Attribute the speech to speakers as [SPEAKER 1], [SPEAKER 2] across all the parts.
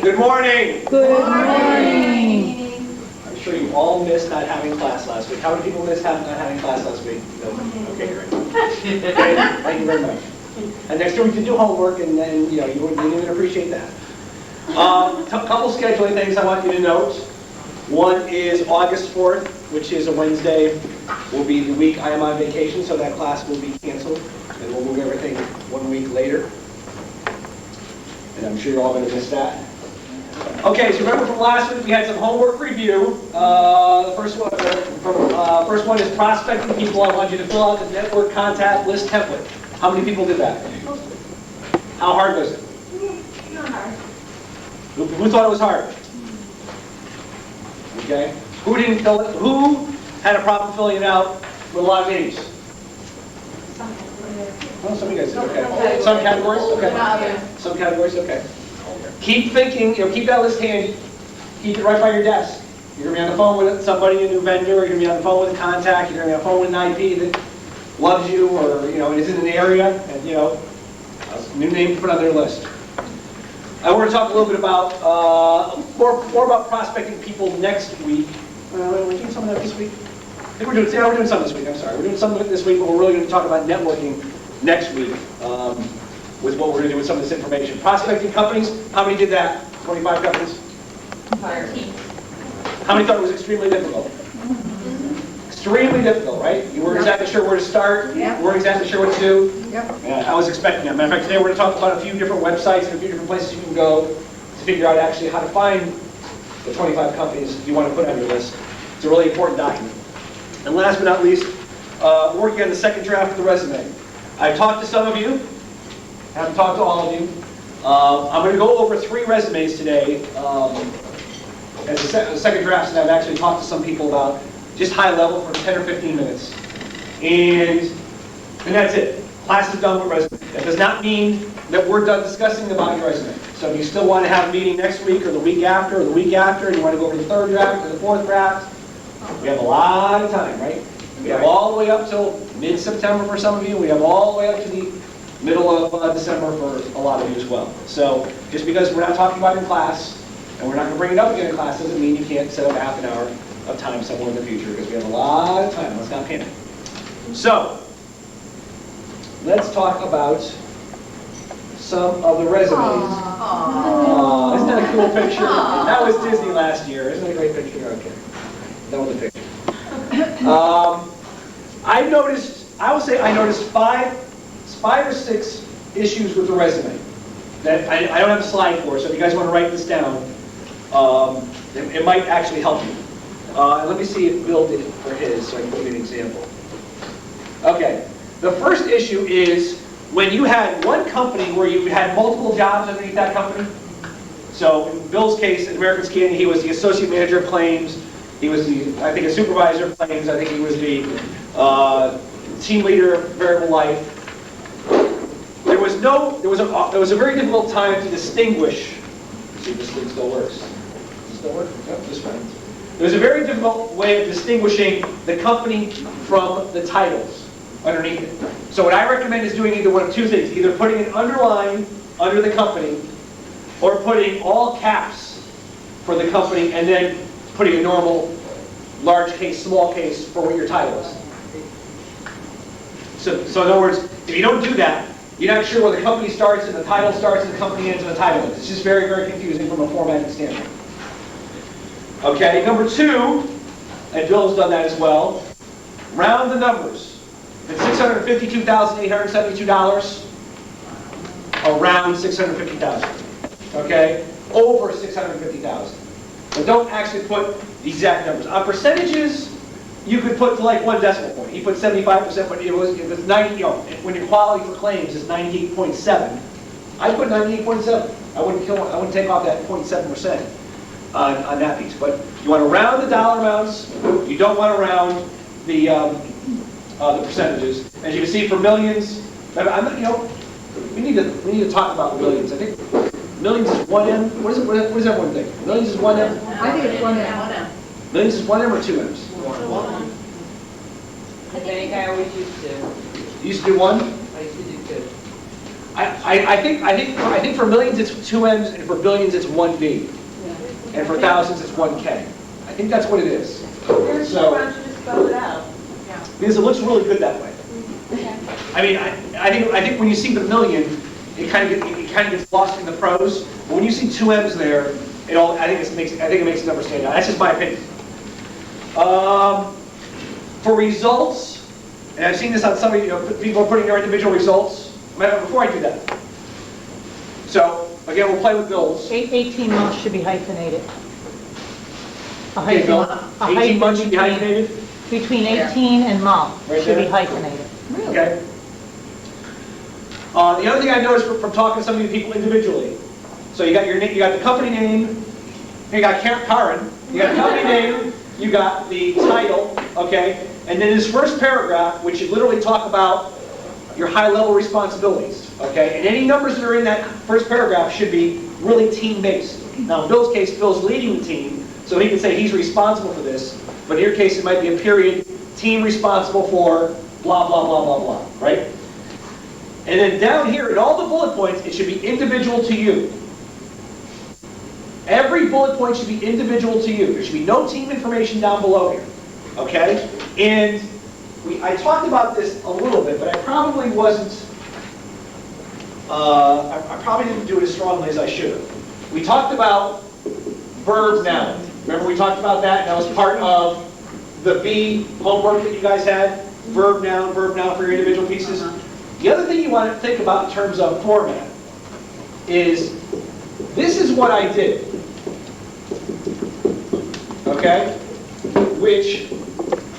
[SPEAKER 1] Good morning.
[SPEAKER 2] Good morning.
[SPEAKER 1] I'm sure you all missed not having class last week. How many people missed not having class last week? No. Okay, great. Okay, thank you very much. And next year we can do homework, and then you didn't even appreciate that. Couple scheduling things I want you to note. One is August 4th, which is a Wednesday, will be the week I am on vacation, so that class will be canceled, and we'll move everything 1 week later. And I'm sure you're all going to miss that. Okay, so remember from last week we had some homework review. The first one is prospecting people. I want you to fill out the network contact list template. How many people did that? How hard was it?
[SPEAKER 3] Not hard.
[SPEAKER 1] Who thought it was hard? Okay. Who didn't fill it? Who had a problem filling it out with a lot of names? Well, some of you guys did. Okay. Some categories? Okay. Some categories? Okay. Keep thinking, keep that list handy. Keep it right by your desk. You're going to be on the phone with somebody, a new vendor, you're going to be on the phone with a contact, you're going to be on the phone with an IP that loves you or, is in an area, and, a new name to put on their list. I want to talk a little bit about, more about prospecting people next week. We're doing some of that this week? I think we're doing some this week, I'm sorry. We're doing some of it this week, but we're really going to talk about networking next week. With what we're going to do with some of this information. Prospecting companies, how many did that? 25 companies?
[SPEAKER 3] 13.
[SPEAKER 1] How many thought it was extremely difficult? Extremely difficult, right? You weren't exactly sure where to start.
[SPEAKER 2] Yeah.
[SPEAKER 1] You weren't exactly sure what to do.
[SPEAKER 2] Yep.
[SPEAKER 1] Yeah, I was expecting that. Matter of fact, today we're going to talk about a few different websites and a few different places you can go to figure out actually how to find the 25 companies you want to put on your list. It's a really important document. And last but not least, working on the second draft of the resume. I've talked to some of you. I haven't talked to all of you. I'm going to go over 3 resumes today as a second draft, and I've actually talked to some people about just high level for 10 or 15 minutes. And that's it. Class is done with resume. That does not mean that we're done discussing about your resume. So if you still want to have a meeting next week or the week after, and you want to go over the 3rd draft or the 4th draft, we have a lot of time, right? We have all the way up till mid-September for some of you. We have all the way up to the middle of December for a lot of you as well. So just because we're not talking about it in class, and we're not going to bring it up again in class, doesn't mean you can't set up half an hour of time somewhere in the future, because we have a lot of time. Let's not panic. So, let's talk about some of the resumes. Aww. Isn't that a cool picture? Aww. That was Disney last year. Isn't that a great picture? Okay. That was a picture. I noticed 5 or 6 issues with the resume that I don't have a slide for, so if you guys want to write this down, it might actually help you. Let me see if Bill did it for his, so I can give you an example. Okay, the first issue is when you had one company where you had multiple jobs underneath that company. So in Bill's case, at American Scanning, he was the associate manager of claims. He was I think, a supervisor of claims. I think he was the team leader of variable life. There was a very difficult time to distinguish. Let's see if this thing still works. Does it still work? Yep, just fine. There was a very difficult way of distinguishing the company from the titles underneath it. So what I recommend is doing either one of 2 things: either putting an underline under the company, or putting all caps for the company, and then putting a normal large case, small case for what your title is. So in other words, if you don't do that, you're not sure where the company starts and the title starts and the company ends and the title ends. It's just very, very confusing from a formatting standpoint. Okay, number 2, and Bill's done that as well, round the numbers. If it's $652,872, around $650,000. Okay, over $650,000. But don't actually put the exact numbers. On percentages, you could put to like 1 decimal point. He put 75%, but it was 90. When your quality for claims is 98.7, I put 98.7. I wouldn't take off that 0.7% on that piece. But you want to round the dollar amounts. You don't want to round the percentages. As you can see, for millions, we need to talk about millions. I think millions is 1M. What does everyone think? Millions is 1M.
[SPEAKER 2] I think it's 1M.
[SPEAKER 1] Millions is 1M or 2 M's?
[SPEAKER 4] I think I always used to.
[SPEAKER 1] You used to do 1?
[SPEAKER 4] I used to do 2.
[SPEAKER 1] I I think for millions it's 2 M's, and for billions it's 1 B. And for thousands it's 1 K. I think that's what it is.
[SPEAKER 3] There's
[SPEAKER 1] So-
[SPEAKER 3] why don't you just spell it out?
[SPEAKER 1] Because it looks really good that way.
[SPEAKER 3] Okay.
[SPEAKER 1] I mean, I think when you see the million, it kind of gets lost in the prose. But when you see 2 M's there, I think it makes the number stand out. That's just my opinion. For results, and I've seen this on some of people are putting their individual results. Before I do that, so again, we'll play with bills.
[SPEAKER 4] 18 months should be hyphenated. A
[SPEAKER 1] Okay, Bill,
[SPEAKER 4] hyphen- a
[SPEAKER 1] 18 months should be
[SPEAKER 4] between-
[SPEAKER 1] hyphenated.
[SPEAKER 4] Between 18 and month
[SPEAKER 1] Right
[SPEAKER 4] should be
[SPEAKER 1] there?
[SPEAKER 4] hyphenated.
[SPEAKER 1] Okay. The other thing I noticed from talking to some of these people individually, so you got your name, you got the company name, you got Karen, you got the company name, you got the title, okay, and then this first paragraph, which should literally talk about your high-level responsibilities, okay, and any numbers that are in that first paragraph should be really team-based. Now, in Bill's case, Bill's leading the team, so he can say he's responsible for this, but in your case, it might be a period, team responsible for blah, blah, blah, blah, blah, right? And then down here, in all the bullet points, it should be individual to you. Every bullet point should be individual to you. There should be no team information down below here, okay? And I talked about this a little bit, but I probably wasn't, I probably didn't do it as strongly as I should have. We talked about verb noun. Remember we talked about that? That was part of the B homework that you guys had. Verb noun for your individual pieces. The other thing you want to think about in terms of format is, this is what I did, okay? Which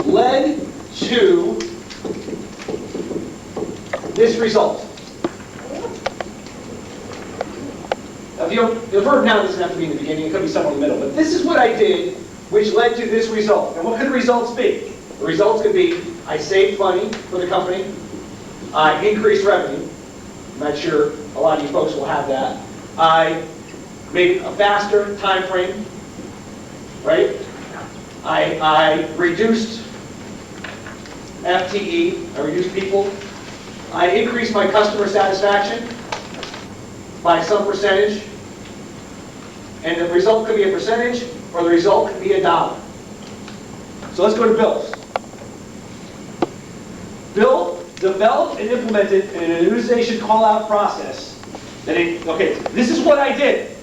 [SPEAKER 1] led to this result. Now, the verb noun doesn't have to be in the beginning, it could be somewhere in the middle, but this is what I did, which led to this result. And what could the results be? The results could be, I saved money for the company, I increased revenue. I'm not sure a lot of you folks will have that. I made a faster time frame, right? I reduced FTE, I reduced people. I increased my customer satisfaction by some percentage. And the result could be a percentage, or the result could be $1. So let's go to bills. Bill developed and implemented an annuitization call-out process. Okay, this is what I did.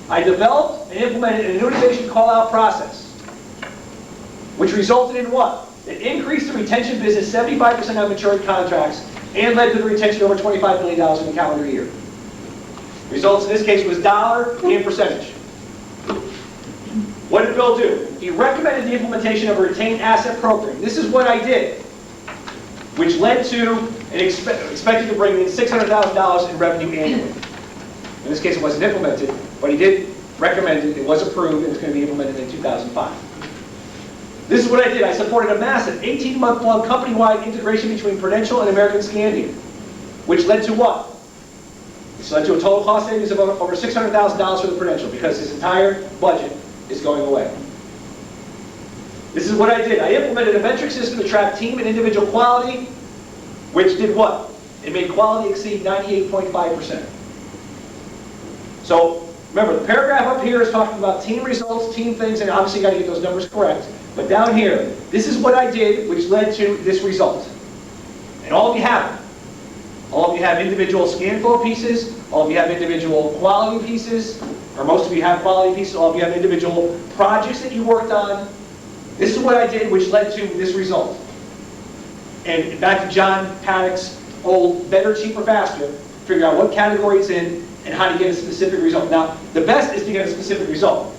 [SPEAKER 1] I developed and implemented an annuitization call-out process, which resulted in what? It increased the retention business 75% on matured contracts and led to the retention of over $25 million in the calendar year. Results in this case was dollar and percentage. What did Bill do? He recommended the implementation of a retained asset program. This is what I did, which led to an expected to bring in $600,000 in revenue annually. In this case, it wasn't implemented, but he did recommend it. It was approved, and it's going to be implemented in 2005. This is what I did. I supported a massive 18-month-long company-wide integration between Prudential and American Scandian, which led to what? Which led to a total cost savings of over $600,000 for the Prudential, because his entire budget is going away. This is what I did. I implemented a metric system to track team and individual quality, which did what? It made quality exceed 98.5%. So remember, the paragraph up here is talking about team results, team things, and obviously you got to get those numbers correct. But down here, this is what I did, which led to this result. And all of you have it. All of you have individual scan flow pieces, all of you have individual quality pieces, or most of you have quality pieces, all of you have individual projects that you worked on. This is what I did, which led to this result. And back to John Paddock's old better, cheaper, faster, figure out what category it's in and how to get a specific result. Now, the best is to get a specific result.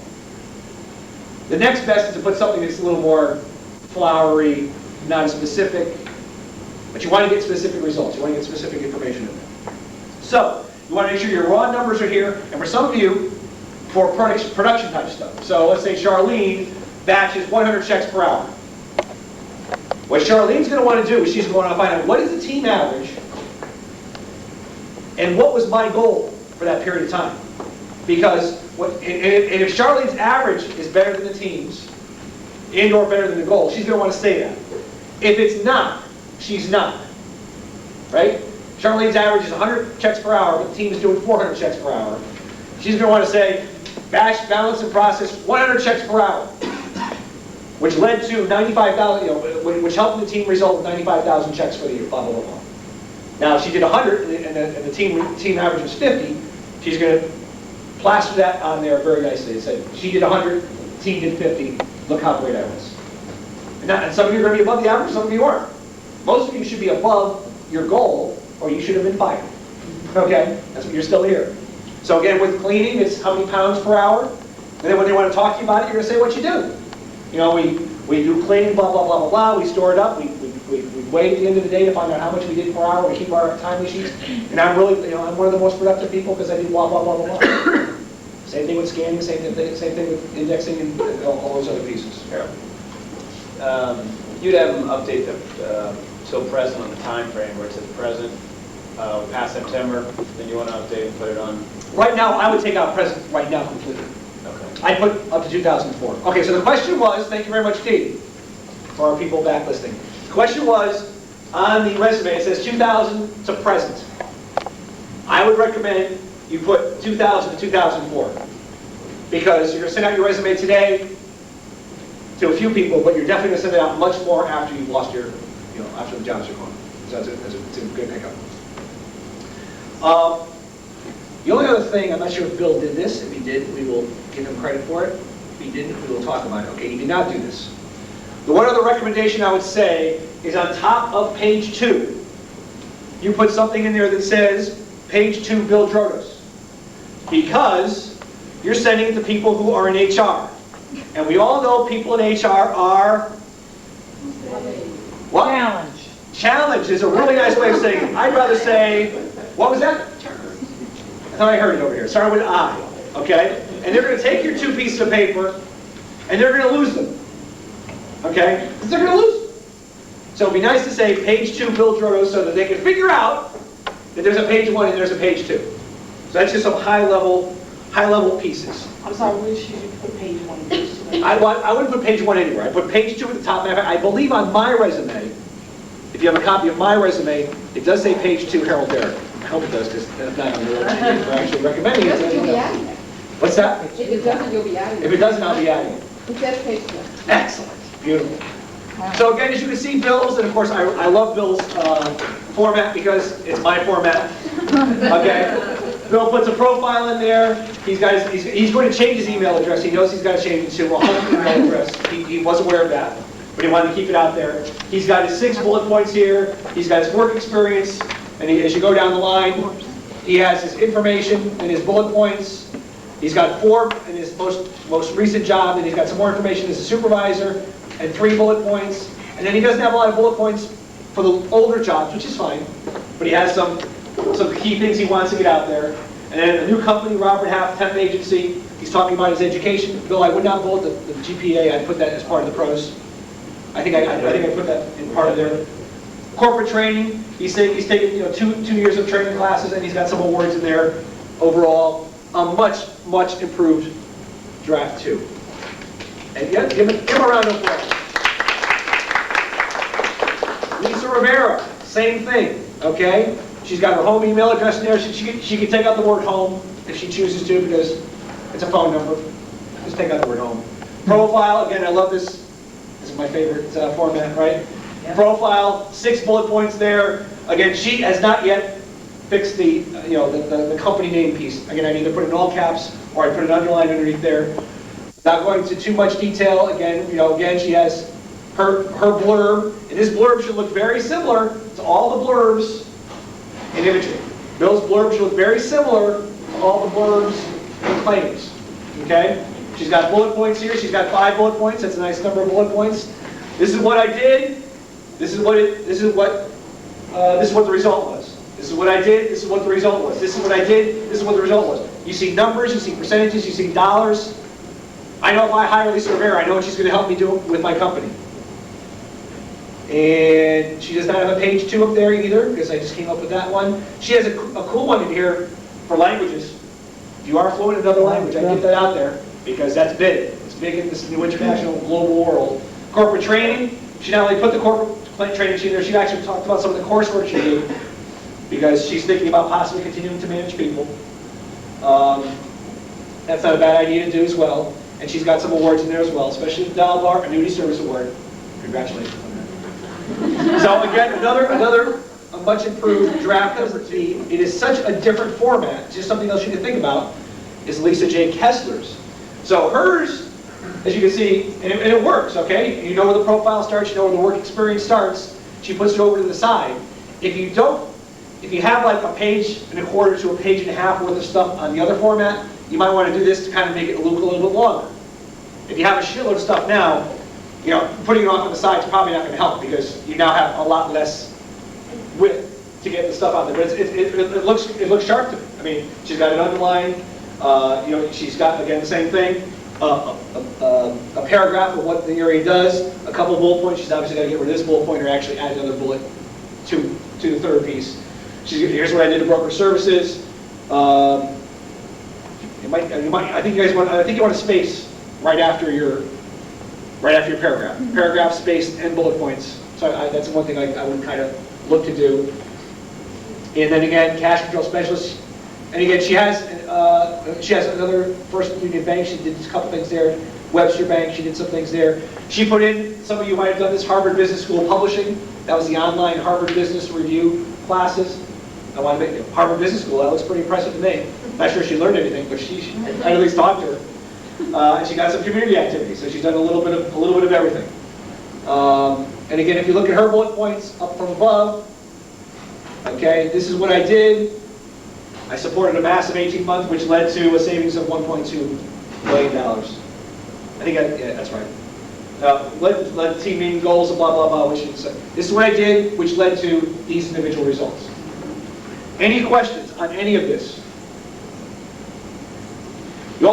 [SPEAKER 1] The next best is to put something that's a little more flowery, not as specific, but you want to get specific results. You want to get specific information in there. So, you want to make sure your raw numbers are here, and for some of you, for production type stuff. So let's say Charlene batches 100 checks per hour. What Charlene's going to want to do is she's going to find out what is the team average and what was my goal for that period of time. Because if Charlene's average is better than the team's and or better than the goal, she's going to want to stay that. If it's not, she's not. Right? Charlene's average is 100 checks per hour, but the team is doing 400 checks per hour. She's going to want to say, batch, balance, and process 100 checks per hour, which led to 95,000, which helped the team result in 95,000 checks for the year, blah, blah, blah, blah. Now, if she did 100, and the team average was 50, she's going to plaster that on there very nicely. It said, she did 100, the team did 50, look how great I was. And some of you are going to be above the average, some of you aren't. Most of you should be above your goal, or you should have been fired. Okay? That's what you're still here. So again, with cleaning, it's how many pounds per hour. And then when they want to talk to you about it, you're going to say what you do. We do cleaning, blah, blah, blah, blah, blah. We store it up. We wait at the end of the day to find out how much we did per hour. We keep our timely sheets. And I'm really, I'm one of the most productive people because I do blah, blah, blah, blah, blah. Same thing with scanning, same thing with indexing and all those other pieces.
[SPEAKER 5] Harold, you'd have them update the till present on the time frame where it says present, past September, then you want to update and put it on.
[SPEAKER 1] Right now, I would take out present right now completely.
[SPEAKER 5] Okay.
[SPEAKER 1] I'd put up to 2004. Okay, so the question was, thank you very much, Katie, for our people back listening. The question was, on the resume, it says 2000 to present. I would recommend you put 2000 to 2004. Because you're going to send out your resume today to a few people, but you're definitely going to send it out much more after you've lost your, after the jobs are gone. So it's a good pickup. The only other thing, I'm not sure if Bill did this. If he did, we will give him credit for it. If he didn't, we will talk about it. Okay, he did not do this. The one other recommendation I would say is on top of page 2, you put something in there that says, page 2, Bill Drotos. Because you're sending it to people who are in HR. And we all know people in HR are... What?
[SPEAKER 4] Challenge.
[SPEAKER 1] Challenge is a really nice way of saying it. I'd rather say, what was that? I thought I heard it over here. Started with I, okay? And they're going to take your 2 pieces of paper, and they're going to lose them, okay? Because they're going to lose them. So it'd be nice to say page 2, Bill Drotos, so that they can figure out that there's a page 1 and there's a page 2. So that's just some high-level pieces.
[SPEAKER 6] I'm sorry, where should you put page 1 and page 2?
[SPEAKER 1] I wouldn't put page 1 anywhere. I put page 2 at the top. Matter of fact, I believe on my resume, if you have a copy of my resume, it does say page 2, Harold Derrick. I hope it does, because if not, I'm really actually recommending it.
[SPEAKER 2] You'll be adding it.
[SPEAKER 1] What's that?
[SPEAKER 2] If it doesn't, you'll be adding
[SPEAKER 1] If
[SPEAKER 2] it.
[SPEAKER 1] it doesn't, I'll be adding it.
[SPEAKER 2] It says page 1.
[SPEAKER 1] Excellent. Beautiful. So again, as you can see, Bill's, and of course, I love Bill's format because it's my format. Okay? Bill puts a profile in there. He's going to change his email address. He knows he's got to change it to a home email address. He was aware of that, but he wanted to keep it out there. He's got his 6 bullet points here. He's got his work experience, and as you go down the line, he has his information and his bullet points. He's got 4 in his most recent job, and he's got some more information as a supervisor, and 3 bullet points. And then he doesn't have a lot of bullet points for the older jobs, which is fine, but he has some key things he wants to get out there. And then a new company, Robert Half, temp agency, he's talking about his education. Bill, I would not bullet the GPA. I'd put that as part of the pros. I think I put that in part of there. Corporate training, he's taken 2 years of training classes, and he's got some awards in there. Overall, a much improved draft 2. And yeah, give him a round of applause. Lisa Rivera, same thing. Okay, she's got her home email address in there. She can take out the word home if she chooses to, because it's a phone number. Just take out the word home. Profile, again, I love this. This is my favorite format, right? Yeah. Profile, 6 bullet points there. Again, she has not yet fixed the the company name piece. Again, I either put it in all caps or I put an underline underneath there. Not going into too much detail. Again, again, she has her blurb, and this blurb should look very similar to all the blurbs in imagery. Bill's blurb should look very similar to all the blurbs in claims. Okay? She's got bullet points here. She's got 5 bullet points. That's a nice number of bullet points. This is what I did. This is what the result was. This is what I did. This is what the result was. This is what I did. This is what the result was. You see numbers. You see percentages. You see dollars. I know if I hire Lisa Rivera, I know what she's going to help me do with my company. And she does not have a page 2 up there either, because I just came up with that one. She has a cool one in here for languages. If you are fluent in another language, I get that out there, because that's big. It's big in this new international global world. Corporate training, she not only put the corporate training sheet in there, she actually talked about some of the coursework she did. because she's thinking about possibly continuing to manage people. That's not a bad idea to do as well. And she's got some awards in there as well, especially the Dalbar Annuity Service Award. Congratulations on that. So again, another a much improved draft number T. It is such a different format, just something else you can think about, is Lisa J. Kessler's. So hers, as you can see, and it works, okay? You know where the profile starts, you know where the work experience starts. She puts it over to the side. If you have like a page and a quarter to a page and a half worth of stuff on the other format, you might want to do this to kind of make it look a little bit longer. If you have a shitload of stuff now, you know, putting it off on the side is probably not going to help because you now have a lot less width to get the stuff out there. But it looks sharp to me. I mean, she's got an underline. You know, she's got, again, the same thing. A paragraph of what the area does, a couple of bullet points. She's obviously got to get rid of this bullet point or actually add another bullet to the third piece. Here's what I did to broker services. I think you want to space right after your paragraph. Paragraph, space, and bullet points. So that's one thing I would kind of look to do. And then again, cash control specialist. And again, she has another First Union Bank. She did a couple things there. Webster Bank, she did some things there. She put in, some of you might have done this, Harvard Business School Publishing. That was the online Harvard Business Review classes. I want to make it Harvard Business School. That looks pretty impressive to me. Not sure she learned anything, but I at least talked to her. And she got some community activities, so she's done a little bit of everything. And again, if you look at her bullet points up from above, okay, this is what I did. I supported a massive 18-month, which led to a savings of $1.2 million. I think yeah, that's right. Led team meeting goals, blah, blah, blah, which is, this is what I did, which led to these individual results. Any questions on any of this? You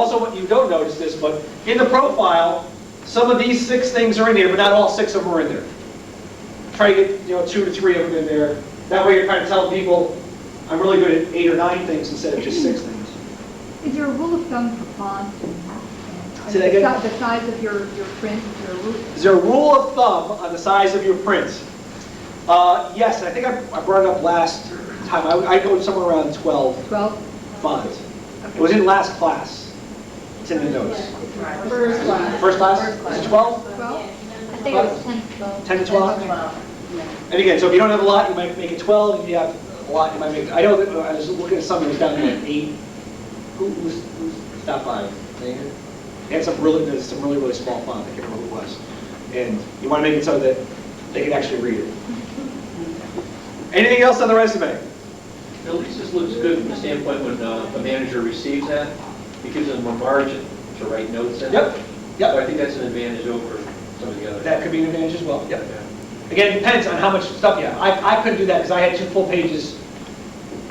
[SPEAKER 1] don't notice this, but in the profile, some of these 6 things are in here, but not all 6 of them are in there. Try to get 2 to 3 of them in there. That way you're kind of telling people, I'm really good at 8 or 9 things instead of just 6 things.
[SPEAKER 7] Is there a rule of thumb for fonts
[SPEAKER 1] Say that again?
[SPEAKER 7] the size of your print?
[SPEAKER 1] Is there a rule of thumb on the size of your print? Yes, I think I brought it up last time. I go somewhere around 12 fonts. It was in last class. It's in the notes.
[SPEAKER 2] First class.
[SPEAKER 1] First class? Is it 12?
[SPEAKER 7] 12? I think it was 10 to 12.
[SPEAKER 1] 10 to 12? And again, so if you don't have a lot, you might make it 12. If you have a lot, you might make it... I know that I was looking at something that was down there at 8. Who's stopped by? And some really small font. I can't remember who it was. And you want to make it so that they can actually read it. Anything else on the resume?
[SPEAKER 8] At least this looks good from the standpoint when a manager receives that, it gives them more margin to write notes in.
[SPEAKER 1] Yep.
[SPEAKER 8] So I think that's an advantage over some of the others.
[SPEAKER 1] That could be an advantage as well. Yep.
[SPEAKER 8] Yeah.
[SPEAKER 1] Again, it depends on how much stuff you have. I couldn't do that because I had 2 full pages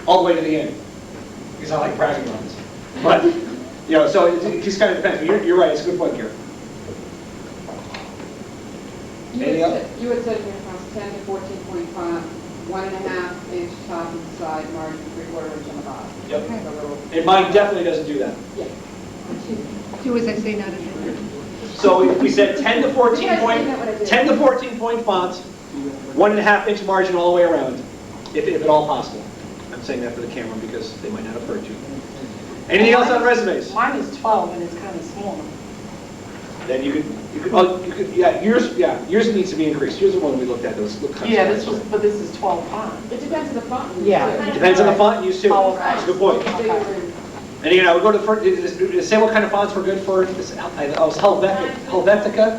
[SPEAKER 1] all the way to the end. Because I like bragging on this. But, so it just kind of depends. But you're right, it's a good point, Karen.
[SPEAKER 2] You had said in your class 10 to 14.5, 1.5 inch top and side margin, 3/4 inch on the bottom.
[SPEAKER 1] Yep.
[SPEAKER 2] A little-
[SPEAKER 1] And mine definitely doesn't do that.
[SPEAKER 2] Yeah.
[SPEAKER 7] Do as I say, not as I do.
[SPEAKER 1] So we said 10 to 14
[SPEAKER 2] Yeah,
[SPEAKER 1] point,
[SPEAKER 2] isn't that what I did?
[SPEAKER 1] 10 to 14 point font, 1.5 inch margin all the way around, if at all possible. I'm saying that for the camera because they might not have heard you. Anything else on resumes?
[SPEAKER 6] Mine is 12 and it's kind of small.
[SPEAKER 1] Then you could, yours needs to be increased. Here's the one we looked at, those look kind of
[SPEAKER 6] Yeah,
[SPEAKER 1] small.
[SPEAKER 6] but this is 12 font.
[SPEAKER 2] It depends on the font.
[SPEAKER 6] Yeah.
[SPEAKER 1] Depends on the font you use too.
[SPEAKER 6] Oh,
[SPEAKER 1] That's a good point.
[SPEAKER 6] Okay.
[SPEAKER 1] And again, I would go to the first, say what kind of fonts were good for, I was Helvetica,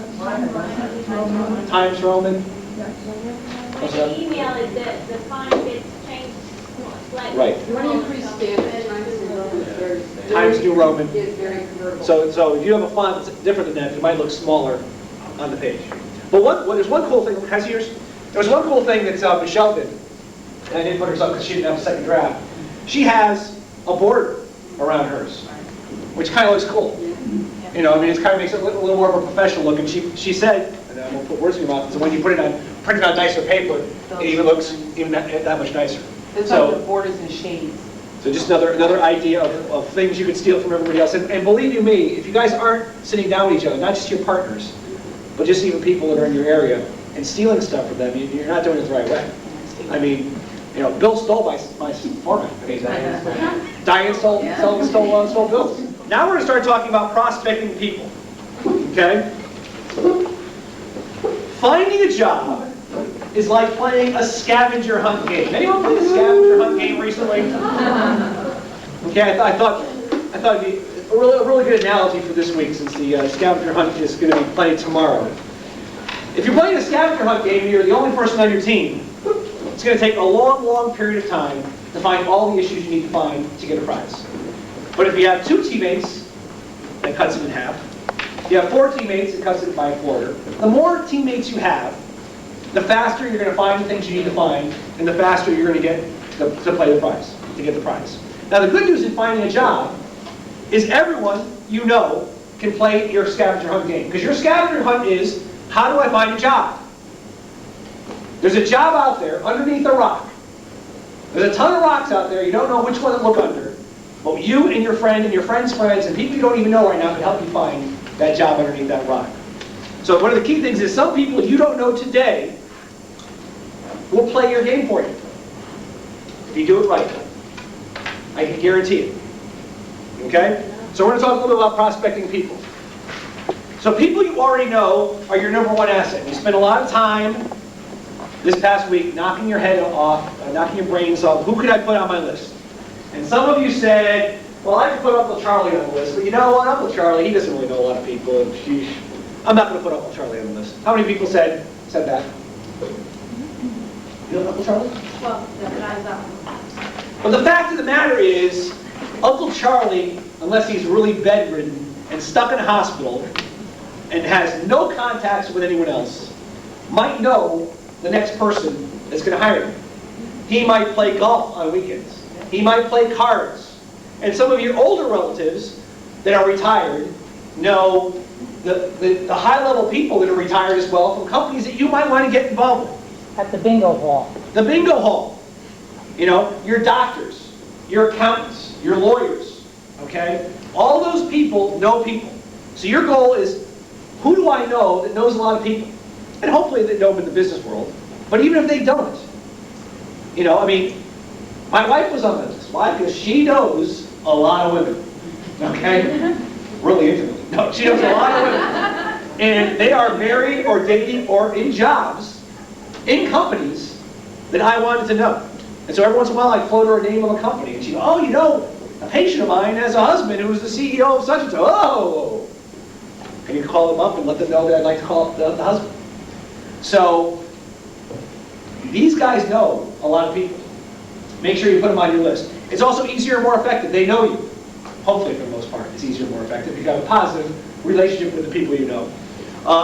[SPEAKER 1] Times Roman.
[SPEAKER 3] When you email it, the font gets changed slightly.
[SPEAKER 1] Right.
[SPEAKER 2] You want to increase standard, Times New Roman is very...
[SPEAKER 1] Times New Roman.
[SPEAKER 2] Is very convertible.
[SPEAKER 1] So if you have a font that's different than that, it might look smaller on the page. But there's one cool thing, there was one cool thing that Michelle did, and I didn't put hers up because she didn't have a second draft. She has a border around hers, which kind of looks cool. It kind of makes it a little more of a professional look. And she said, and I won't put words in your mouth, so when you put it on nicer paper, it even looks that much nicer.
[SPEAKER 6] It's like the borders and shades.
[SPEAKER 1] So just another idea of things you could steal from everybody else. And believe you me, if you guys aren't sitting down with each other, not just your partners, but just even people that are in your area, and stealing stuff from them, you're not doing it the right way. I mean, You know, Bill stole my format. I mean, Diane stole Bill's. Now we're going to start talking about prospecting people. Okay? Finding a job is like playing a scavenger hunt game. Anyone played a scavenger hunt game recently? Okay, I thought it'd be a really good analogy for this week, since the scavenger hunt is going to be played tomorrow. If you're playing a scavenger hunt game and you're the only person on your team, it's going to take a long period of time to find all the issues you need to find to get a prize. But if you have 2 teammates, that cuts it in half. If you have 4 teammates, it cuts it by a quarter. The more teammates you have, the faster you're going to find the things you need to find, and the faster you're going to get to play the prize, to get the prize. Now the good news in finding a job is everyone you know can play your scavenger hunt game. Because your scavenger hunt is, how do I find a job? There's a job out there underneath a rock. There's a ton of rocks out there, you don't know which one to look under. But you and your friend and your friend's friends and people you don't even know right now can help you find that job underneath that rock. So one of the key things is some people you don't know today will play your game for you. If you do it right. I can guarantee it. Okay? So we're going to talk a little bit about prospecting people. So people you already know are your number one asset. You spend a lot of time this past week knocking your head off, knocking your brains off. Who could I put on my list? And some of you said, well, I could put Uncle Charlie on the list, but you know what? Uncle Charlie, he doesn't really know a lot of people. And sheesh, I'm not going to put Uncle Charlie on the list. How many people said that? You know Uncle Charlie?
[SPEAKER 3] Well, the guy's up.
[SPEAKER 1] But the fact of the matter is, Uncle Charlie, unless he's really bedridden and stuck in a hospital and has no contacts with anyone else, might know the next person that's going to hire him. He might play golf on weekends. He might play cards. And some of your older relatives that are retired know the high-level people that are retired as well from companies that you might want to get involved with.
[SPEAKER 4] At the bingo hall.
[SPEAKER 1] The bingo hall. You know, your doctors, your accountants, your lawyers, okay? All those people know people. So your goal is, who do I know that knows a lot of people? And hopefully they know them in the business world. But even if they don't, you know, I mean, my wife was on this. Why? Because she knows a lot of women. Okay? Really intimately. No, she knows a lot of women. And they are married or dating or in jobs, in companies that I wanted to know. And so every once in a while I'd float her a name of a company. And she'd go, oh, you know, a patient of mine has a husband who was the CEO of such and so. Oh! And you call them up and let them know that I'd like to call up the husband. So, these guys know a lot of people. Make sure you put them on your list. It's also easier and more effective. They know you. Hopefully, for the most part, it's easier and more effective. You have a positive relationship with the people you know.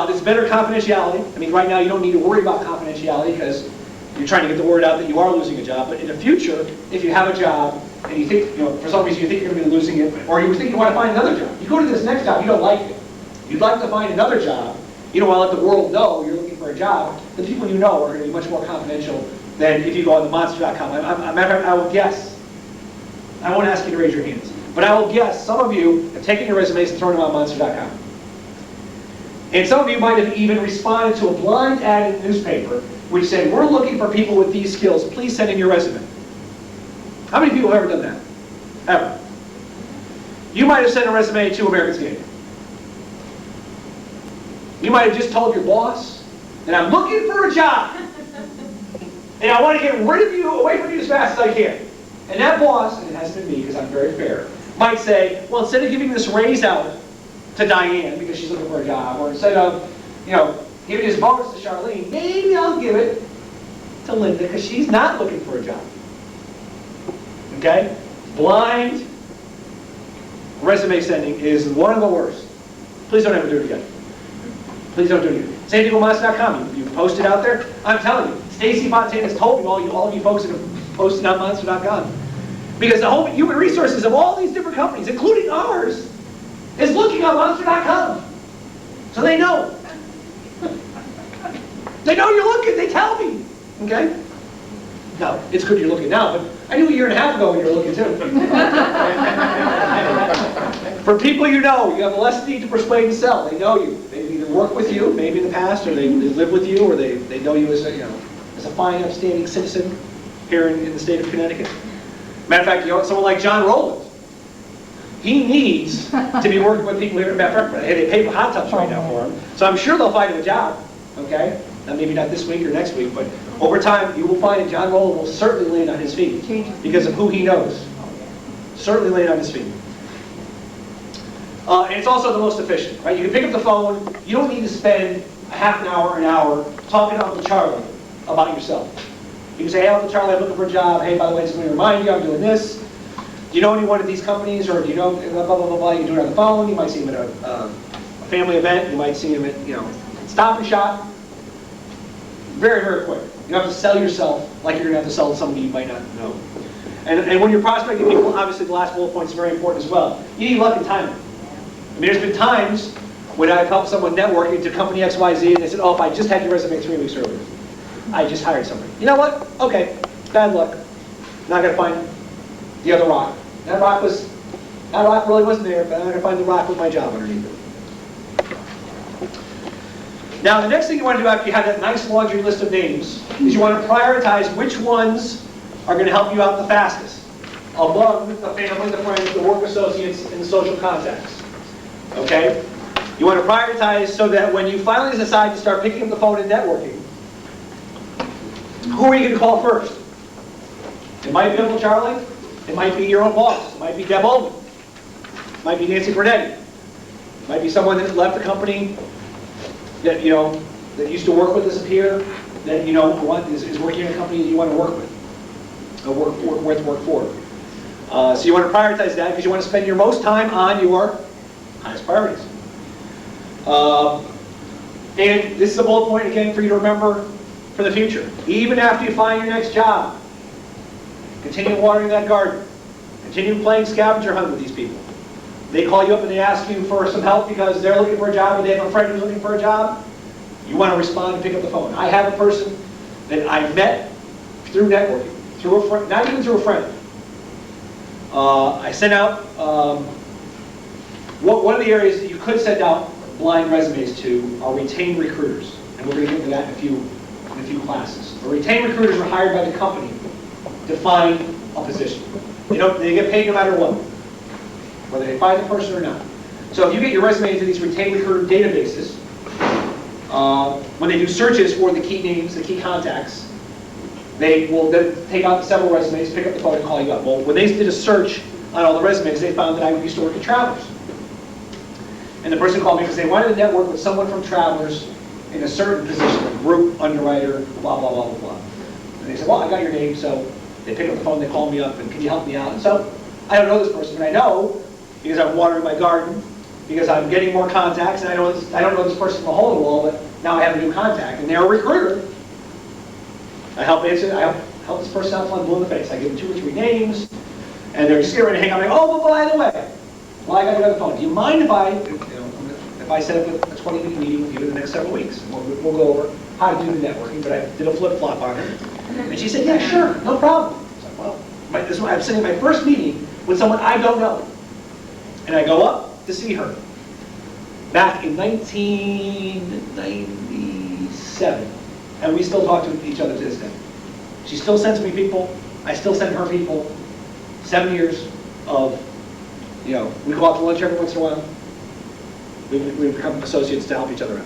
[SPEAKER 1] There's better confidentiality. I mean, right now you don't need to worry about confidentiality because you're trying to get the word out that you are losing a job. But in the future, if you have a job and you think, you know, for some reason you think you're going to be losing it, or you think you want to find another job, you go to this next job, you don't like it. You'd like to find another job. You don't want to let the world know you're looking for a job. The people you know are going to be much more confidential than if you go on the Monster.com. I will guess. I won't ask you to raise your hands. But I will guess some of you have taken your resumes and thrown them on Monster.com. And some of you might have even responded to a blind ad in the newspaper which said, we're looking for people with these skills. Please send in your resume. How many people have ever done that? Ever. You might have sent a resume to American Skating. You might have just told your boss that I'm looking for a job. And I want to get rid of you, away from you as fast as I can. And that boss, and it hasn't been me because I'm very fair, might say, well, instead of giving this raise out to Diane because she's looking for a job, or instead of, you know, giving this bonus to Charlene, maybe I'll give it to Linda because she's not looking for a job. Okay? Blind resume sending is one of the worst. Please don't ever do it again. Please don't do it again. Same thing with Monster.com. You post it out there. I'm telling you, Stacy Fontana has told me all of you folks that have posted on Monster.com. Because the whole human resources of all these different companies, including ours, is looking on Monster.com. So they know. They know you're looking. They tell me. Okay? No, it's good you're looking now, but I knew a year and a half ago when you were looking too. For people you know, you have less need to persuade and sell. They know you. They either work with you, maybe in the past, or they live with you, or they know you as a, you know, as a fine, upstanding citizen. here in the state of Connecticut. Matter of fact, you know, someone like John Rowland, he needs to be working with people here. Matter of fact, they pay for hot tubs right now for him. So I'm sure they'll find him a job, okay? Now, maybe not this week or next week, but over time, you will find that John Rowland will certainly land on his feet because of who he knows. Certainly land on his feet. And it's also the most efficient, right? You can pick up the phone. You don't need to spend a half an hour talking to Uncle Charlie about yourself. You can say, hey, Uncle Charlie, I'm looking for a job. Hey, by the way, just going to remind you, I'm doing this. Do you know anyone at these companies, or do you know blah, blah, blah, blah. You do it on the phone. You might see him at a family event. You might see him at, you know, Stop and Shop. Very, very quick. You don't have to sell yourself like you're going to have to sell to somebody you might not know. And when you're prospecting people, obviously the last bullet point is very important as well. You need luck and timing. I mean, there's been times when I've helped someone network into company XYZ, and they said, oh, if I just had your resume 3 weeks earlier, I just hired somebody. You know what? Okay, bad luck. Not going to find the other rock. That rock really wasn't there, but I'm going to find the rock with my job underneath it. Now, the next thing you want to do after you have that nice laundry list of names is you want to prioritize which ones are going to help you out the fastest among the family, the friends, the work associates, and the social contacts. Okay? You want to prioritize so that when you finally decide to start picking up the phone and networking, who are you going to call first? It might be Uncle Charlie. It might be your own boss. It might be Deb Ullman. It might be Nancy Bernetti. It might be someone that left the company that, you know, that used to work with us up here, that, you know, is working in a company that you want to work with, or work for. So you want to prioritize that because you want to spend your most time on your highest priorities. And this is a bullet point, again, for you to remember for the future. Even after you find your next job, continue watering that garden. Continue playing scavenger hunt with these people. They call you up and they ask you for some help because they're looking for a job or they have a friend who's looking for a job. You want to respond and pick up the phone. I have a person that I met through networking, through a friend, not even through a friend. I sent out, one of the areas that you could send out blind resumes to are retained recruiters. And we're going to get into that in a few classes. But retained recruiters are hired by the company to find a position. They get paid no matter what, whether they find the person or not. So if you get your resume into these retained recruiter databases, when they do searches for the key names, the key contacts, they will then take out several resumes, pick up the phone, and call you up. Well, when they did a search on all the resumes, they found that I used to work at Travelers. And the person called me because they wanted to network with someone from Travelers in a certain position, a group underwriter, blah, blah, blah, blah, blah. And they said, well, I got your name, so they pick up the phone, they call me up, and can you help me out? And so I don't know this person, but I know because I'm watering my garden, because I'm getting more contacts, and I don't know this person from a hole in the wall, but now I have a new contact, and they're a recruiter. I help this person out till I'm blue in the face. I give them 2 or 3 names, and they're just getting ready to hang out. I'm like, oh, but by the way, well, I got you on the phone. Do you mind if I set up a 20-minute meeting with you in the next several weeks? We'll go over how to do the networking, but I did a flip-flop on her. And she said, yeah, sure, no problem. I was like, well, I'm sitting in my first meeting with someone I don't know. And I go up to see her. Back in 1997. And we still talk to each other to this day. She still sends me people. I still send her people. 7 years of, we go out to lunch every once in a while. We become associates to help each other out.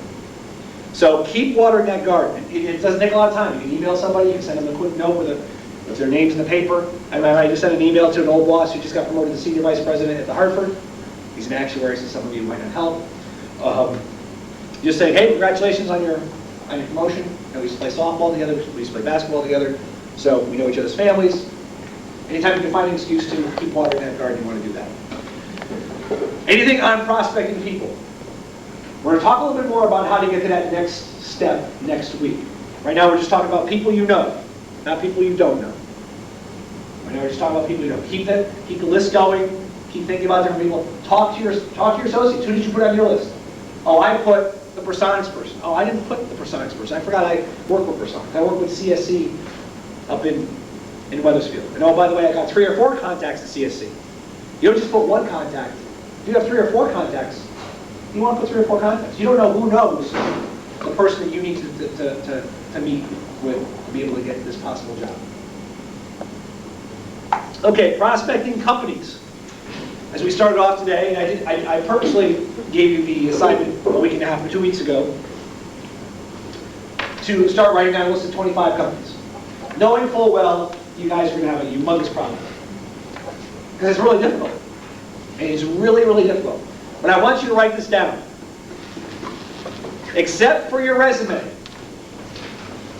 [SPEAKER 1] So keep watering that garden. It doesn't take a lot of time. You can email somebody. You can send them a quick note with their names in the paper. I just sent an email to an old boss who just got promoted to senior vice president at the Hartford. He's an actuary, so some of you might not help. Just saying, hey, congratulations on your promotion. We used to play softball together. We used to play basketball together. So we know each other's families. Anytime you can find an excuse to keep watering that garden, you want to do that. Anything on prospecting people? We're going to talk a little bit more about how to get to that next step next week. Right now we're just talking about people you know, not people you don't know. Right now we're just talking about people you know. Keep the list going. Keep thinking about different people. Talk to your associates. Who did you put on your list? Oh, I put the Personics person. Oh, I didn't put the Personics person. I forgot I work with Personics. I work with CSC up in Wethersfield. And oh, by the way, I got 3 or 4 contacts at CSC. You don't just put 1 contact. If you have 3 or 4 contacts, you want to put 3 or 4 contacts. You don't know who knows the person that you need to meet with to be able to get this possible job. Okay, prospecting companies. As we started off today, and I purposely gave you the assignment a week and a half or 2 weeks ago to start writing down a list of 25 companies. Knowing full well you guys are going to have a humongous problem. Because it's really difficult. And it's really, really difficult. But I want you to write this down. Except for your resume,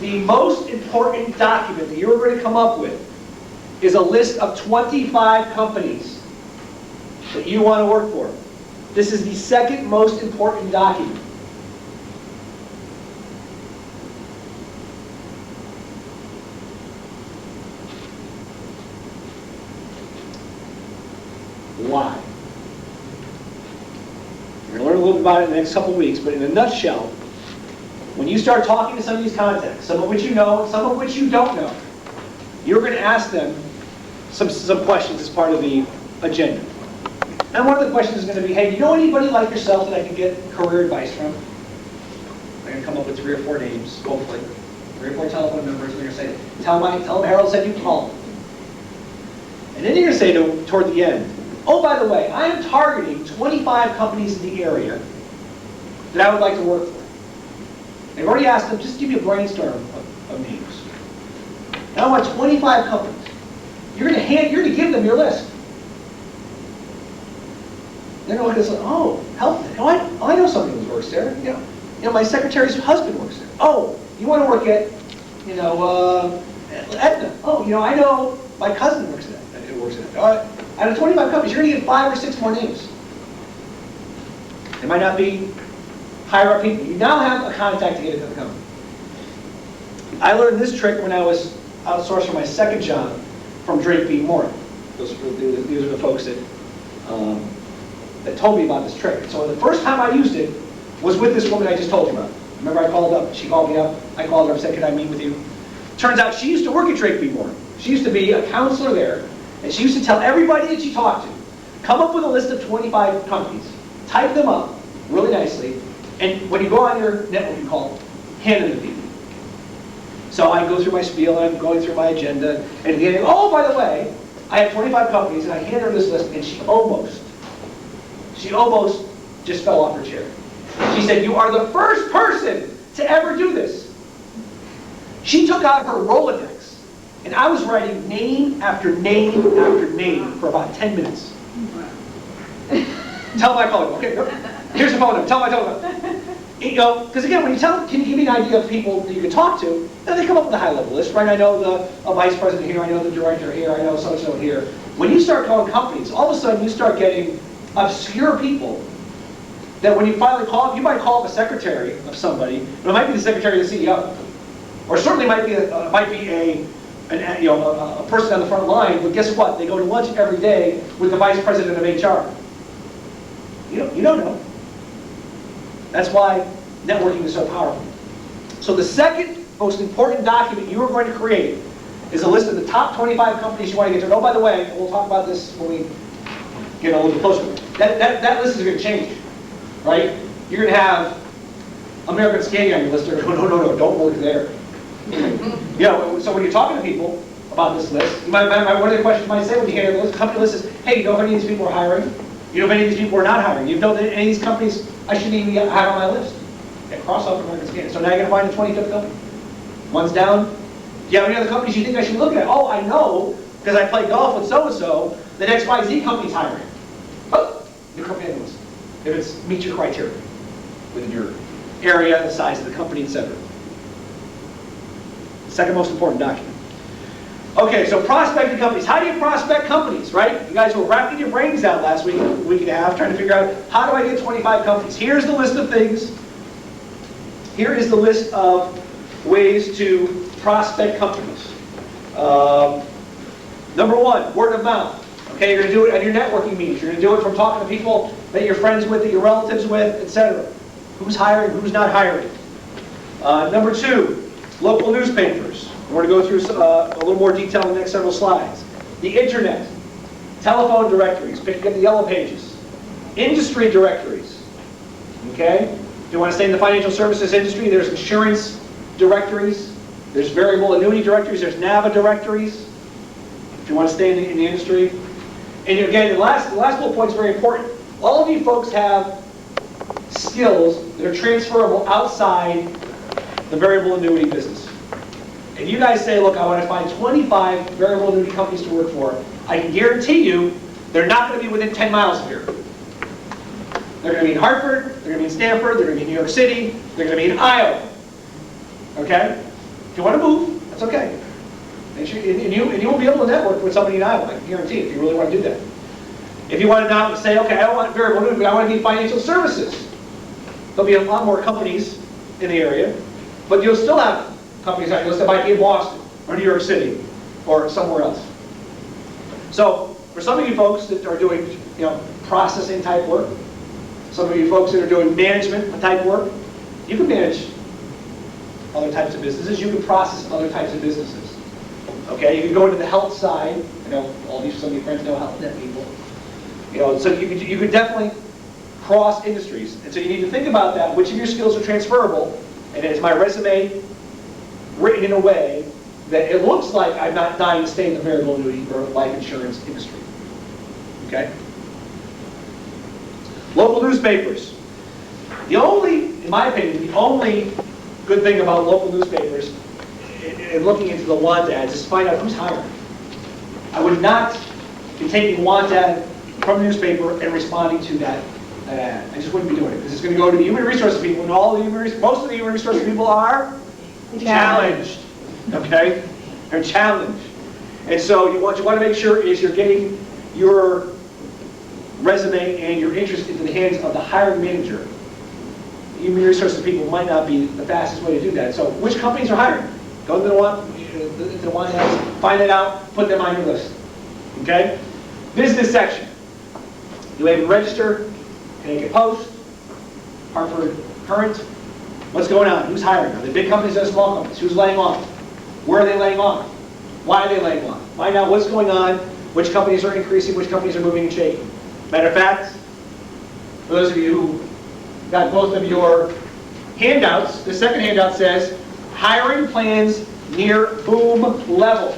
[SPEAKER 1] the most important document that you're going to come up with is a list of 25 companies that you want to work for. This is the second most important document. Why? We're going to learn a little bit about it in the next couple of weeks, but in a nutshell, when you start talking to some of these contacts, some of which you know, and some of which you don't know, you're going to ask them some questions as part of the agenda. And one of the questions is going to be, hey, do you know anybody like yourself that I can get career advice from? They're going to come up with 3 or 4 names, hopefully. 3 or 4 telephone numbers, and they're going to say, tell them Harold said you call them. And then you're going to say toward the end, oh, by the way, I am targeting 25 companies in the area that I would like to work for. They've already asked them, just give me a brainstorm of names. And I want 25 companies. You're going to give them your list. They're going to look at this, oh, help. Oh, I know somebody who works there. You know, my secretary's husband works there. Oh, you want to work at, Aetna. Oh, I know my cousin works there. Out of 25 companies, you're going to get 5 or 6 more names. They might not be higher up people. You now have a contact to get into the company. I learned this trick when I was outsourced for my second job from Drake B. Moore. These are the folks that told me about this trick. So the first time I used it was with this woman I just told you about. Remember I called up, she called me up, I called her up and said, can I meet with you? Turns out she used to work at Drake B. Moore. She used to be a counselor there, and she used to tell everybody that she talked to, come up with a list of 25 companies, type them up really nicely, and when you go on your network, you call them, hand them to people. So I go through my spiel, and I'm going through my agenda, and at the end, oh, by the way, I have 25 companies, and I hand her this list, and she almost just fell off her chair. She said, you are the first person to ever do this. She took out her Rolodex, and I was writing name after name after name for about 10 minutes. Tell my colleague, okay, here's the phone number, tell my telephone. Because again, when you tell, can you give me an idea of people that you can talk to, then they come up with a high-level list, right? I know a vice president here, I know the director here, I know so-and-so here. When you start calling companies, all of a sudden you start getting obscure people that when you finally call, you might call the secretary of somebody, but it might be the secretary of the CEO. Or certainly might be a person on the front line, but guess what? They go to lunch every day with the vice president of HR. You don't know. That's why networking is so powerful. So the second most important document you are going to create is a list of the top 25 companies you want to get to. And oh, by the way, we'll talk about this when we get a little bit closer. That list is going to change, right? You're going to have American Scanning on your list. They're going to go, no, don't look there. So when you're talking to people about this list, one of the questions you might say when you hear the company list is, hey, you know if any of these people are hiring? You know if any of these people are not hiring? You know that any of these companies I shouldn't even have on my list? Okay, cross off American Scanning. So now you're going to find the 25th company. One's down. Do you have any other companies you think I should look at? Oh, I know, because I play golf with so-and-so, the XYZ company's hiring. Oh, new company on the list. If it's meets your criteria within your area, the size of the company, etc. Second most important document. Okay, so prospecting companies. How do you prospect companies, right? You guys were wrapping your brains out last week and a half, trying to figure out, how do I get 25 companies? Here's the list of things. Here is the list of ways to prospect companies. Number 1, word of mouth. Okay, you're going to do it at your networking meetings. You're going to do it from talking to people that you're friends with, that you're relatives with, etc. Who's hiring, who's not hiring. Number 2, local newspapers. We're going to go through a little more detail in the next several slides. The internet, telephone directories, picking up the yellow pages, industry directories. Okay? If you want to stay in the financial services industry, there's insurance directories, there's variable annuity directories, there's NAVA directories. if you want to stay in the industry. And again, the last bullet point is very important. All of you folks have skills that are transferable outside the variable annuity business. If you guys say, look, I want to find 25 variable annuity companies to work for, I can guarantee you they're not going to be within 10 miles of here. They're going to be in Hartford, they're going to be in Stanford, they're going to be in New York City, they're going to be in Iowa. Okay? If you want to move, that's okay. And you will be able to network with somebody in Iowa, I can guarantee it, if you really want to do that. If you want to now say, okay, I don't want variable annuity, but I want to be in financial services, there'll be a lot more companies in the area, but you'll still have companies that might be in Boston or New York City or somewhere else. So for some of you folks that are doing, processing type work, some of you folks that are doing management type work, you can manage other types of businesses. You can process other types of businesses. Okay, you can go into the health side. I know some of your friends know health net people. So you could definitely cross industries. And so you need to think about that. Which of your skills are transferable? And is my resume written in a way that it looks like I'm not dying to stay in the variable annuity or life insurance industry? Okay. Local newspapers. In my opinion, the only good thing about local newspapers and looking into the want ads is find out who's hiring. I would not be taking want ad from the newspaper and responding to that ad. I just wouldn't be doing it because it's going to go to the human resources people, and most of the human resources people are challenged. Okay, they're challenged, and so what you want to make sure is you're getting your resume and your interest into the hands of the hiring manager. Human resources people might not be the fastest way to do that. So which companies are hiring? Go to the want ads, find it out, put them on your list. Okay? Business section. You have register, Connecticut Post, Hartford Current. What's going on? Who's hiring? Are they big companies or small companies? Who's laying off? Where are they laying off? Why are they laying off? Find out what's going on, which companies are increasing, which companies are moving and shaking. Matter of fact, for those of you who got both of your handouts, the second handout says, hiring plans near boom level.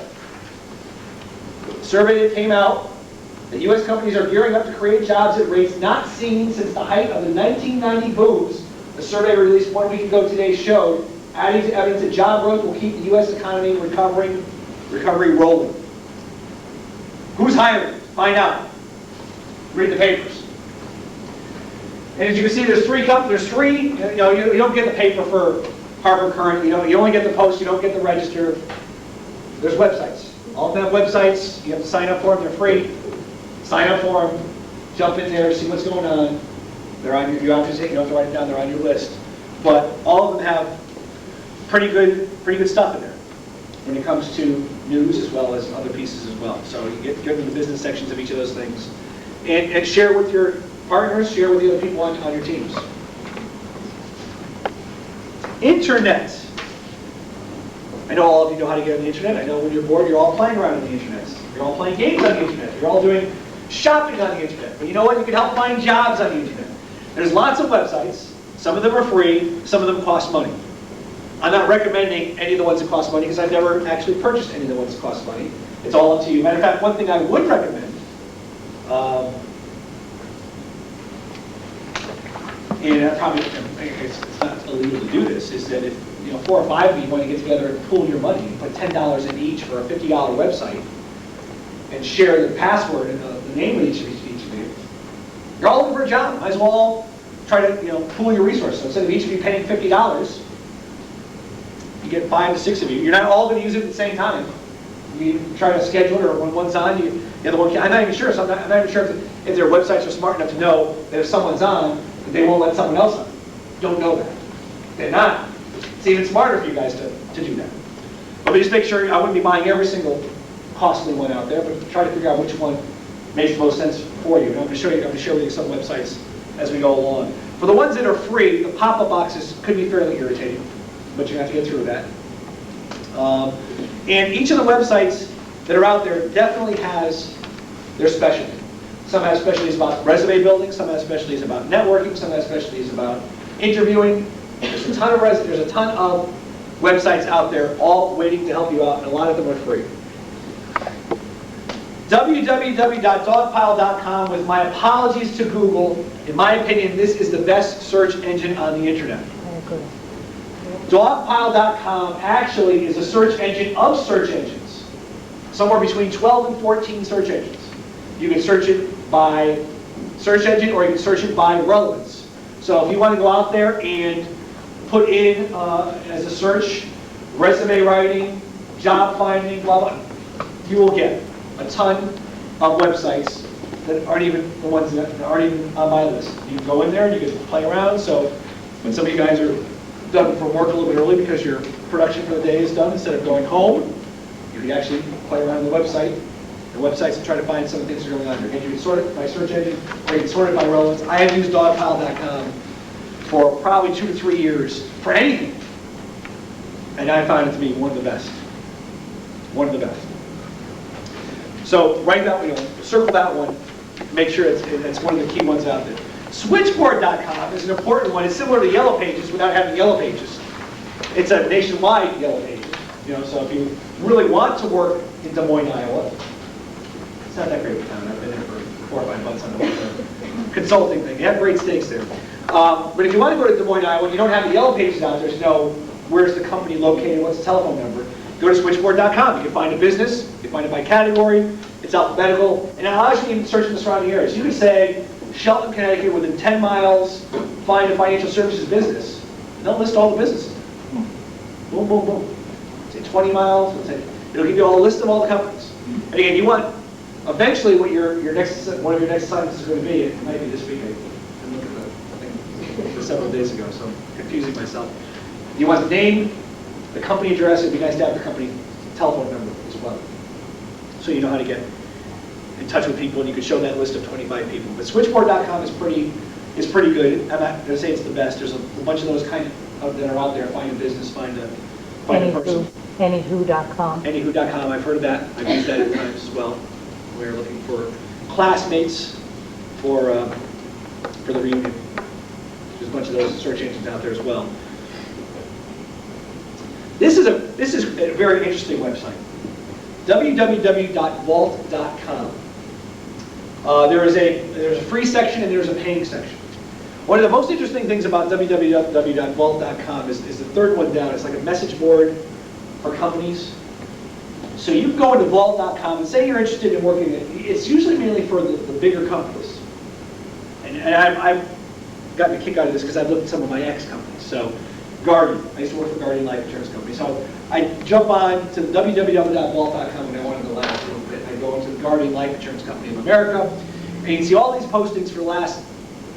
[SPEAKER 1] Survey that came out, that U.S. companies are gearing up to create jobs at rates not seen since the height of the 1990 booms. A survey released 1 week ago today showed, adding to evidence that job growth will keep the U.S. economy recovery rolling. Who's hiring? Find out. Read the papers. And as you can see, there's three, you don't get the paper for Hartford Current, you only get the Post, you don't get the Register. There's websites. All of them have websites, you have to sign up for them, they're free. Sign up for them, jump in there, see what's going on. They're on you don't have to write it down, they're on your list. But all of them have pretty good stuff in there when it comes to news as well as other pieces as well. So you get into the business sections of each of those things. And share with your partners, share with the other people on your teams. Internet. I know all of you know how to get on the internet. I know when you're bored, you're all playing around on the internet. You're all playing games on the internet. You're all doing shopping on the internet. But you know what? You can help find jobs on the internet. There's lots of websites. Some of them are free. Some of them cost money. I'm not recommending any of the ones that cost money because I've never actually purchased any of the ones that cost money. It's all up to you. Matter of fact, one thing I would recommend, and probably it's not illegal to do this, is that if 4 or 5 of you want to get together and pool your money and put $10 in each for a $50 website and share the password and the name of each of you, you're all looking for a job. Might as well try to pool your resources. So instead of each of you paying $50, you get 5 to 6 of you. You're not all going to use it at the same time. You try to schedule it, or when one's on, the other one can't. I'm not even sure. So I'm not even sure if their websites are smart enough to know that if someone's on, that they won't let someone else on. Don't know that. They're not. It's even smarter for you guys to do that. But just make sure, I wouldn't be buying every single costly one out there, but try to figure out which one makes the most sense for you. And I'm going to share with you some websites as we go along. For the ones that are free, the pop-up boxes could be fairly irritating, but you have to get through that. And each of the websites that are out there definitely has their specialty. Some have specialties about resume building, some have specialties about networking, some have specialties about interviewing. There's a ton of websites out there all waiting to help you out, and a lot of them are free. www.dogpile.com, with my apologies to Google. In my opinion, this is the best search engine on the internet.
[SPEAKER 4] I agree.
[SPEAKER 1] Dogpile.com actually is a search engine of search engines. Somewhere between 12 and 14 search engines. You can search it by search engine or you can search it by relevance. So if you want to go out there and put in as a search, resume writing, job finding, blah, blah, you will get a ton of websites that aren't even the ones that aren't even on my list. You can go in there and you can play around. So when some of you guys are done from work a little bit early because your production for the day is done, instead of going home, you can actually play around the websites and try to find some of the things that are going on there. You can sort it by search engine or you can sort it by relevance. I have used dogpile.com for probably 2 to 3 years for anything. And I found it to be one of the best. One of the best. So write that, circle that one. Make sure it's one of the key ones out there. Switchboard.com is an important one. It's similar to Yellow Pages without having Yellow Pages. It's a nationwide Yellow Pages. So if you really want to work in Des Moines, Iowa, it's not that great of a town. I've been there for 4 or 5 months on the consulting thing. They have great steaks there. But if you want to go to Des Moines, Iowa, you don't have the Yellow Pages out there to know where's the company located, what's the telephone number. Go to switchboard.com. You can find a business. You can find it by category. It's alphabetical. And it allows you to search in the surrounding areas. You can say, Shelton, Connecticut, within 10 miles, find a financial services business. And they'll list all the businesses. Boom, boom, boom. Say 20 miles. It'll give you a list of all the companies. And again, you want, eventually what one of your next assignments is going to be, it might be this week. I looked at the several days ago, so I'm confusing myself. You want the name, the company address. It'd be nice to have the company telephone number as well, so you know how to get in touch with people, and you can show that list of 25 people. But switchboard.com is pretty good. I'm not going to say it's the best. There's a bunch of those kind of that are out there. Find a business, find a person.
[SPEAKER 4] Anywho.com.
[SPEAKER 1] Anywho.com. I've heard of that. I've used that at times as well. We're looking for classmates for the reunion. There's a bunch of those search engines out there as well. This is a very interesting website. www.vault.com. There's a free section and there's a paying section. One of the most interesting things about www.vault.com is the third one down. It's like a message board for companies. So you can go into vault.com and say you're interested in working. It's usually mainly for the bigger companies. And I've gotten a kick out of this because I've looked at some of my ex-companies. So Guardian. I used to work for Guardian Life Insurance Company. So I jump on to www.vault.com when I want to go laugh a little bit. I go into the Guardian Life Insurance Company of America, and you can see all these postings for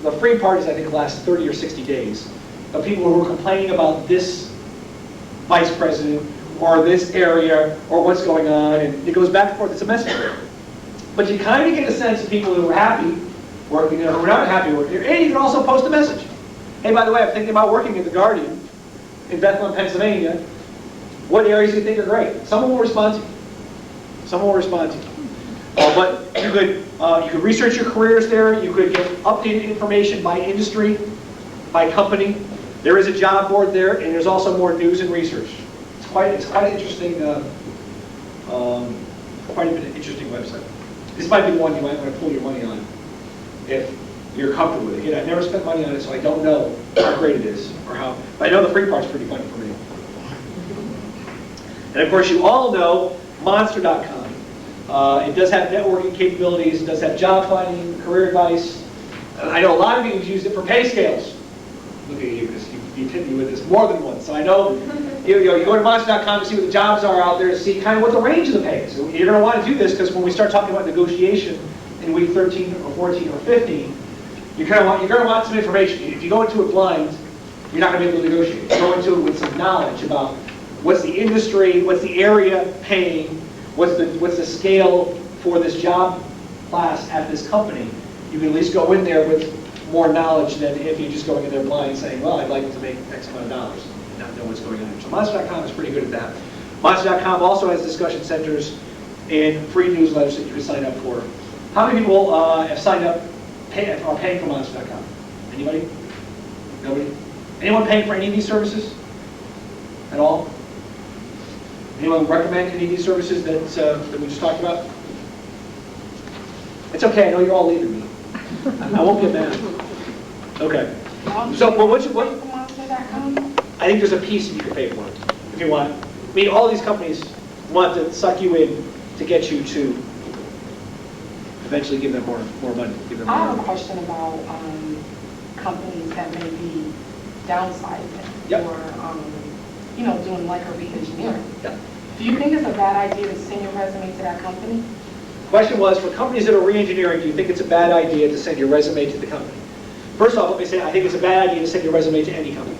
[SPEAKER 1] the free part is I think the last 30 or 60 days of people who are complaining about this vice president or this area or what's going on, and it goes back and forth. It's a message board. But you kind of get a sense of people who are happy working there, who are not happy working there, and you can also post a message. Hey, by the way, I'm thinking about working at the Guardian in Bethlehem, Pennsylvania. What areas do you think are great? Someone will respond to you. Someone will respond to you. But you could research your careers there. You could get updated information by industry, by company. There is a job board there, and there's also more news and research. It's quite an interesting, quite an interesting website. This might be the one you might want to pull your money on if you're comfortable with it. Again, I've never spent money on it, so I don't know how great it is or how. But I know the free part's pretty fun for me. And of course, you all know Monster.com. It does have networking capabilities. It does have job finding, career advice. I know a lot of you have used it for pay scales. Look at you, because you've hit me with this more than once. So I know you go to Monster.com to see what the jobs are out there, to see kind of what the range of the pay is. So you're going to want to do this because when we start talking about negotiation in week 13 or 14 or 15, you're going to want some information. If you go into it blind, you're not going to be able to negotiate. You go into it with some knowledge about what's the industry, what's the area paying, what's the scale for this job class at this company. You can at least go in there with more knowledge than if you're just going in there blind saying, well, I'd like to make X amount of dollars and not know what's going on. So Monster.com is pretty good at that. Monster.com also has discussion centers and free newsletters that you can sign up for. How many people have signed up, are paying for Monster.com? Anybody? Nobody? Anyone paying for any of these services at all? Anyone recommend any of these services that we just talked about? It's okay, I know you're all leaving me. I won't get mad. Okay. So, but what, I think there's a piece you can pay for it, if you want. I mean, all these companies want to suck you in to get you to eventually give them more money. Give them
[SPEAKER 6] I have a
[SPEAKER 1] more.
[SPEAKER 6] question about companies that may be downsizing
[SPEAKER 1] Yep.
[SPEAKER 6] or, doing like a re-engineering.
[SPEAKER 1] Yep.
[SPEAKER 6] Do you think it's a bad idea to send your resume to that company?
[SPEAKER 1] Question was, for companies that are re-engineering, do you think it's a bad idea to send your resume to the company? First off, let me say, I think it's a bad idea to send your resume to any company.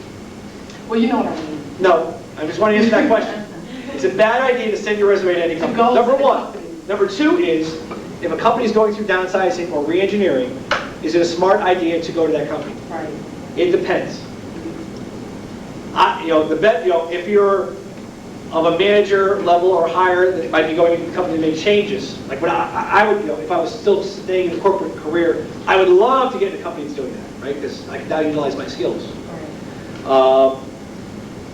[SPEAKER 6] Well, you know what I mean.
[SPEAKER 1] No, I just want to answer that question. It's a bad idea to send your resume to any company.
[SPEAKER 6] go to
[SPEAKER 1] Number
[SPEAKER 6] the
[SPEAKER 1] one.
[SPEAKER 6] company.
[SPEAKER 1] Number two is, if a company is going through downsizing or re-engineering, is it a smart idea to go to that company?
[SPEAKER 6] Right.
[SPEAKER 1] It depends. If you're of a manager level or higher that might be going to the company to make changes, like when I would, if I was still staying in a corporate career, I would love to get in a company that's doing that, right? Because I can now utilize my skills.
[SPEAKER 6] Right.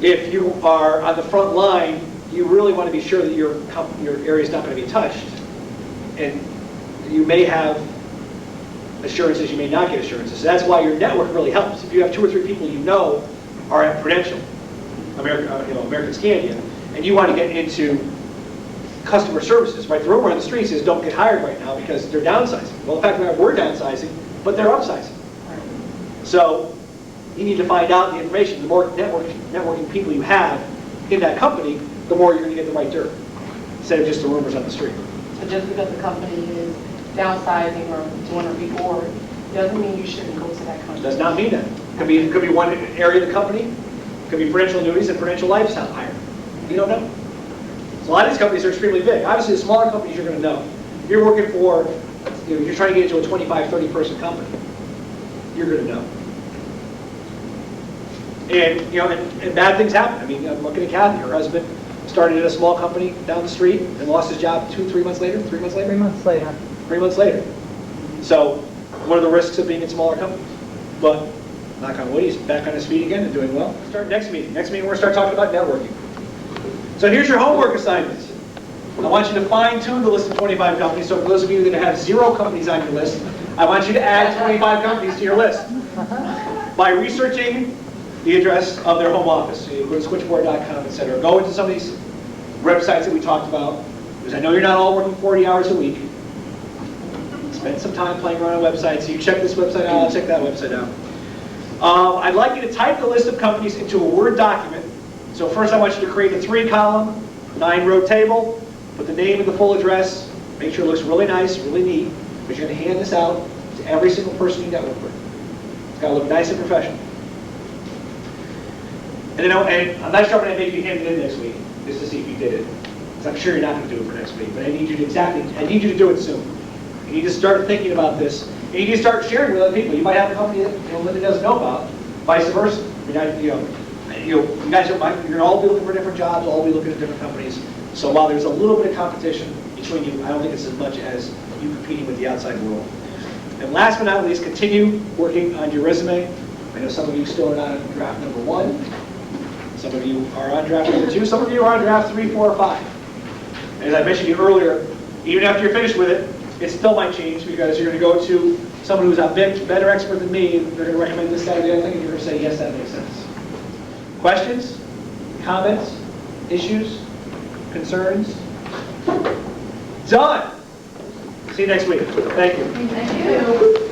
[SPEAKER 1] If you are on the front line, you really want to be sure that your area is not going to be touched, and you may have assurances, you may not get assurances. So that's why your network really helps. If you have 2 or 3 people you know are at Prudential, American Scandia, and you want to get into customer services, right? The rumor on the streets is don't get hired right now because they're downsizing. Well, in fact, we're downsizing, but they're upsizing. So you need to find out the information. The more networking people you have in that company, the more you're going to get the right dirt, instead of just the rumors on the street.
[SPEAKER 6] So just because the company is downsizing or doing a reorg, doesn't mean you shouldn't go to that company.
[SPEAKER 1] Does not mean that. It could be one area of the company. It could be Prudential Annuities and Prudential Life's hiring. You don't know. So a lot of these companies are extremely big. Obviously, the smaller companies you're going to know. If you're working for, you're trying to get into a 25, 30 person company, you're going to know. And and bad things happen. I mean, I'm looking at Kathy. Her husband started at a small company down the street and lost his job 3 months later. 3 months later.
[SPEAKER 4] 3 months later.
[SPEAKER 1] 3 months later. So, what are the risks of being in smaller companies? But knock on wood, he's back on his feet again and doing well. Start next meeting. Next meeting, we're going to start talking about networking. So here's your homework assignments. I want you to fine-tune the list of 25 companies. So for those of you that have 0 companies on your list, I want you to add 25 companies to your list by researching the address of their home office. So you go to switchboard.com, etc. Go into some of these websites that we talked about, because I know you're not all working 40 hours a week. Spend some time playing around on websites. So you check this website out, I'll check that website out. I'd like you to type the list of companies into a Word document. So first I want you to create a 3-column, 9-row table, put the name and the full address, make sure it looks really nice, really neat, but you're going to hand this out to every single person you network with. It's got to look nice and professional. And I'm not sure I'm going to make you hand it in next week, just to see if you did it. Because I'm sure you're not going to do it for next week, but I need you to do it soon. You need to start thinking about this. And you need to start sharing with other people. You might have a company that Linda doesn't know about, vice versa. You guys are going to all be looking for different jobs, all be looking at different companies. So while there's a little bit of competition between you, I don't think it's as much as you competing with the outside world. And last but not least, continue working on your resume. I know some of you still are not on draft number 1. Some of you are on draft number 2. Some of you are on draft 3, 4, or 5. As I mentioned to you earlier, even after you're finished with it, it still might change because you're going to go to someone who's a better expert than me. They're going to recommend this, that, or the other thing, and you're going to say, yes, that makes sense. Questions? Comments? Issues? Concerns? Done! See you next week. Thank you.
[SPEAKER 2] Thank you.